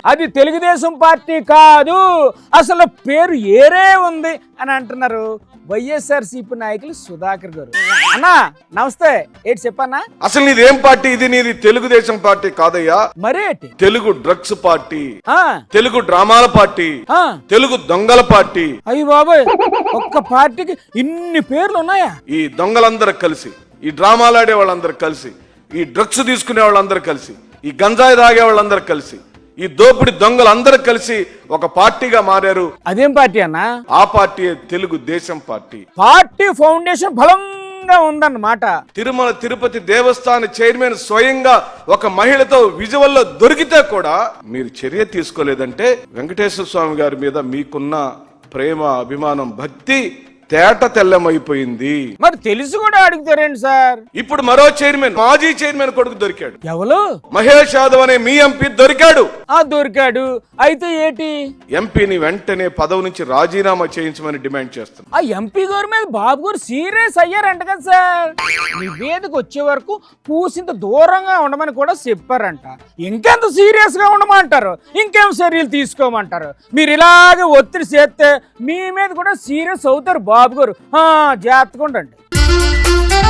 అది తెలుగుదేశం పార్టీ కాదు, అసలు పేరు ఏరే ఉంది అని అంటున్నారు వైఎస్ఆర్సీపీ నాయకులు సుధాకర్ గారు. అన్నా నమస్తే, ఏంటి చెప్పన్నా? అసలు నీదేం పార్టీ? ఇది నీది తెలుగుదేశం పార్టీ కాదయ్యా, మరేటి తెలుగు డ్రగ్స్ పార్టీ, ఆ, తెలుగు డ్రామాల పార్టీ, ఆ. తెలుగు దొంగల పార్టీ. అయ్యి బాబోయ్, ఒక్క పార్టీకి ఇన్ని పేర్లు ఉన్నాయా? ఈ దొంగలందరూ కలిసి, ఈ డ్రామాలు ఆడే వాళ్ళందరూ కలిసి, ఈ డ్రగ్స్ తీసుకునే వాళ్ళందరూ కలిసి, ఈ గంజాయి తాగే వాళ్ళందరూ కలిసి, ఈ దోపిడి దొంగలందరూ కలిసి ఒక పార్టీగా మారారు. అదేం పార్టీ అన్నా? ఆ party Telugu Desam party. Party foundation బలంగా ఉందన్నమాట. తిరుమల తిరుపతి దేవస్థాన చైర్మన్ స్వయంగా ఒక మహిళతో విజువల్లో దొరికితే కూడా మీరు చర్య తీసుకోలేదంటే వెంకటేశ్వర స్వామి గారి మీద మీకున్న ప్రేమ, అభిమానం, భక్తి తేట తెల్లమైపోయింది. మరి తెలిసి కూడా అడుగుతారేంటి సార్? ఇప్పుడు మరో చైర్మన్, మాజీ చైర్మన్ కొడుకు దొరికాడు. ఎవరు? మహేష్ యాదవ్ అనే మీ ఎంపీ దొరికాడు. దొరికాడు. అయితే ఏంటి? ఎంపీని వెంటనే పదవి నుంచి రాజీనామా చేయించమని డిమాండ్ చేస్తుంది. ఆ ఎంపీ గారి మీద బాబు గారు సీరియస్ అయ్యారంట కదా సార్. నివేదిక వచ్చే వరకు పూసింత దూరంగా ఉండమని కూడా చెప్పారంట. ఇంకెంత సీరియస్ గా ఉండమంటారు, ఇంకేం చర్యలు తీసుకోమంటారు? మీరు ఇలాగే ఒత్తిడి చేస్తే మీ మీద కూడా సీరియస్ అవుతారు బాబు గారు. జాగ్రత్తగా ఉండండి.